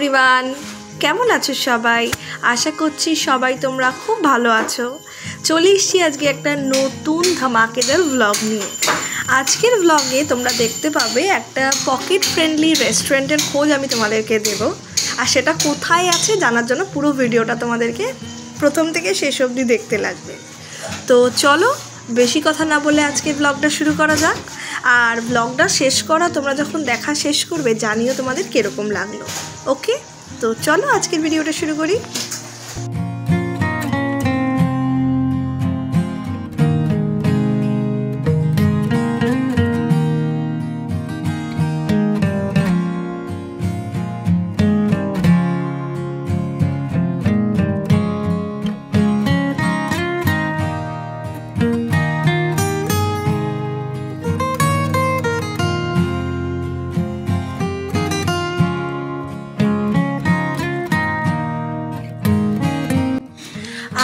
Everyone, কেমন আছো সবাই? আশা করছি সবাই তোমরা খুব ভালো আছো। চলে এসেছি আজকে একটা নতুন ধামাকেদার ব্লগ নিয়ে। আজকের ব্লগে তোমরা দেখতে পাবে একটা পকেট ফ্রেন্ডলি রেস্টুরেন্টের খোঁজ আমি তোমাদেরকে দেব, আর সেটা কোথায় আছে জানার জন্য পুরো ভিডিওটা তোমাদেরকে প্রথম থেকে শেষ অবধি দেখতে লাগবে। তো চলো বেশি কথা না বলে আজকের ব্লগটা শুরু করা যাক। আর ব্লগটা শেষ করা তোমরা যখন দেখা শেষ করবে জানিও তোমাদের কীরকম লাগলো। ওকে, তো চলো আজকের ভিডিওটা শুরু করি।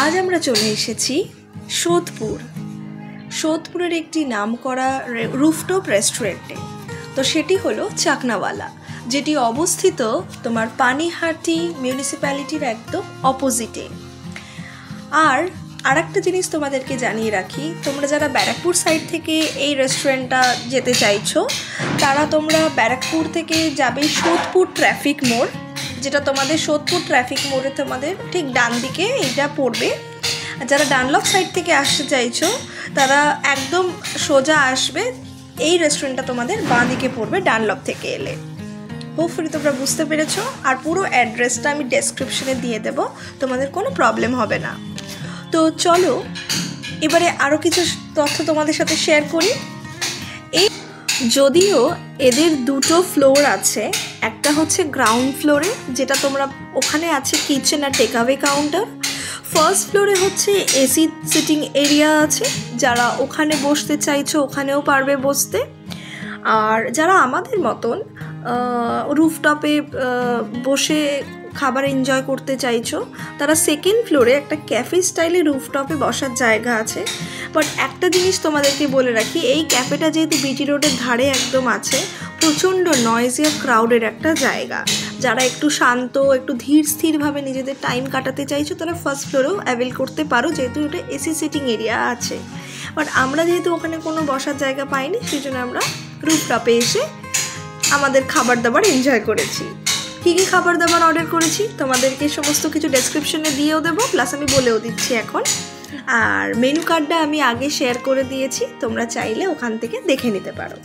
আজ আমরা চলে এসেছি সোদপুরের একটি নামকরা রুফটপ রেস্টুরেন্টে। তো সেটি হলো চাকনাওয়ালা, যেটি অবস্থিত তোমার পানিহাটি মিউনিসিপ্যালিটির একদম অপোজিটে। আর একটা জিনিস তোমাদেরকে জানিয়ে রাখি, তোমরা যারা ব্যারাকপুর সাইড থেকে এই রেস্টুরেন্টটা যেতে চাইছো তারা তোমরা ব্যারাকপুর থেকে যাবে সোদপুর ট্রাফিক মোড়, যেটা তোমাদের সোদপুর ট্রাফিক মোড়ে তোমাদের ঠিক ডান দিকে এটা পড়বে। যারা ডানলপ সাইড থেকে আসতে চাইছো তারা একদম সোজা আসবে, এই রেস্টুরেন্টটা তোমাদের বাঁ দিকে পড়বে ডানলপ থেকে এলে। হোপফুলি তোমরা বুঝতে পেরেছো। আর পুরো অ্যাড্রেসটা আমি ডেসক্রিপশনে দিয়ে দেব, তোমাদের কোনো প্রবলেম হবে না। তো চলো এবারে আরও কিছু তথ্য তোমাদের সাথে শেয়ার করি। যদিও এদের দুটো ফ্লোর আছে, একটা হচ্ছে গ্রাউন্ড ফ্লোরে, যেটা তোমরা ওখানে আছে কিচেন আর টেকঅ্যাওয়ে কাউন্টার। ফার্স্ট ফ্লোরে হচ্ছে এসি সিটিং এরিয়া আছে, যারা ওখানে বসতে চাইছো ওখানেও পারবে বসতে। আর যারা আমাদের মতন রুফটপে বসে খাবার এনজয় করতে চাইছো তারা সেকেন্ড ফ্লোরে একটা ক্যাফে স্টাইলে রুফটপে বসার জায়গা আছে। বাট একটা জিনিস তোমাদেরকে বলে রাখি, এই ক্যাফেটা যেহেতু বিটি রোডের ধারে একদম আছে, প্রচণ্ড নয়েজি আর ক্রাউডের একটা জায়গা। যারা একটু শান্ত একটু ধীর স্থিরভাবে নিজেদের টাইম কাটাতে চাইছো তারা ফার্স্ট ফ্লোরেও অ্যাভেল করতে পারো, যেহেতু ওটা এসি সিটিং এরিয়া আছে। বাট আমরা যেহেতু ওখানে কোনো বসার জায়গা পাইনি, সেই জন্য আমরা রুফটপে এসে আমাদের খাবার দাবার এনজয় করেছি। কী কী খাবার দাবার অর্ডার করেছি তোমাদেরকে সমস্ত কিছু ডেসক্রিপশনে দিয়েও দেবো, প্লাস আমি বলেও দিচ্ছি এখন। আর মেনু কার্ডটা আমি আগে শেয়ার করে দিয়েছি, তোমরা চাইলে ওখান থেকে দেখে নিতে পারো।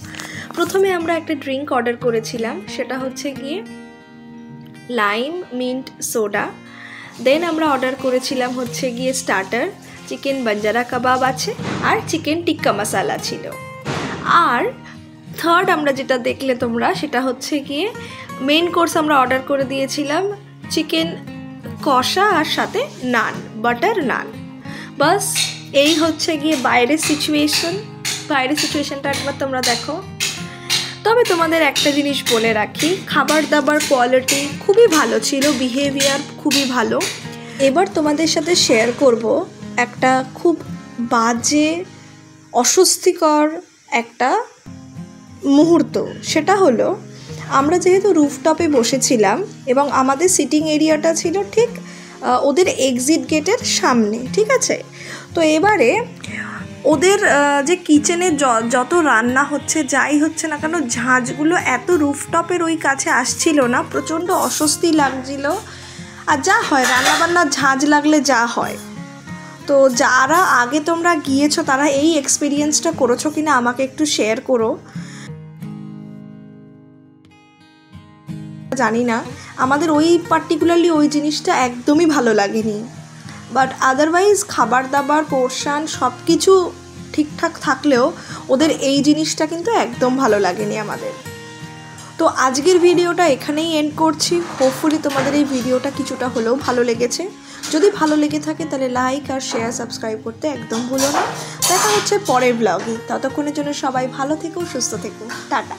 প্রথমে আমরা একটা ড্রিঙ্ক অর্ডার করেছিলাম, সেটা হচ্ছে গিয়ে লাইম মিন্ট সোডা। দেন আমরা অর্ডার করেছিলাম হচ্ছে গিয়ে স্টার্টার, চিকেন বাঞ্জারা কাবাব আছে আর চিকেন টিক্কা মশালা ছিল। আর থার্ড আমরা যেটা দেখলে তোমরা সেটা হচ্ছে গিয়ে মেন কোর্স আমরা অর্ডার করে দিয়েছিলাম চিকেন কষা আর সাথে নান, বাটার নান। বাস এই হচ্ছে গিয়ে বাইরের সিচুয়েশনটা একবার তোমরা দেখো। তবে তোমাদের একটা জিনিস বলে রাখি, খাবার দাবার কোয়ালিটি খুবই ভালো ছিল, বিহেভিয়ার খুবই ভালো। এবার তোমাদের সাথে শেয়ার করব একটা খুব বাজে অস্বস্তিকর একটা মুহূর্ত। সেটা হলো, আমরা যেহেতু রুফটপে বসেছিলাম এবং আমাদের সিটিং এরিয়াটা ছিল ঠিক ওদের এক্সিট গেটের সামনে, ঠিক আছে? তো এবারে ওদের যে কিচেনে যত রান্না হচ্ছে যাই হচ্ছে না কেন, ঝাঁঝগুলো এত রুফটপের ওই কাছে আসছিল না, প্রচণ্ড অস্বস্তি লাগছিল। আর যা হয় রান্নাবান্না ঝাঁঝ লাগলে যা হয়। তো যারা আগে তোমরা গিয়েছো তারা এই এক্সপিরিয়েন্সটা করেছো কিনা আমাকে একটু শেয়ার করো। জানি না, আমাদের ওই পার্টিকুলারলি ওই জিনিসটা একদমই ভালো লাগেনি। বাট আদারওয়াইজ খাবার দাবার পোর্শন সব কিছু ঠিকঠাক থাকলেও ওদের এই জিনিসটা কিন্তু একদম ভালো লাগেনি আমাদের। তো আজকের ভিডিওটা এখানেই এন্ড করছি। হোপফুলি তোমাদের এই ভিডিওটা কিছুটা হলেও ভালো লেগেছে। যদি ভালো লেগে থাকে তাহলে লাইক আর শেয়ার সাবস্ক্রাইব করতে একদম ভুলো না। দেখা হচ্ছে পরের ব্লগে, ততক্ষণের জন্য সবাই ভালো থেকো, সুস্থ থেকো, টাটা।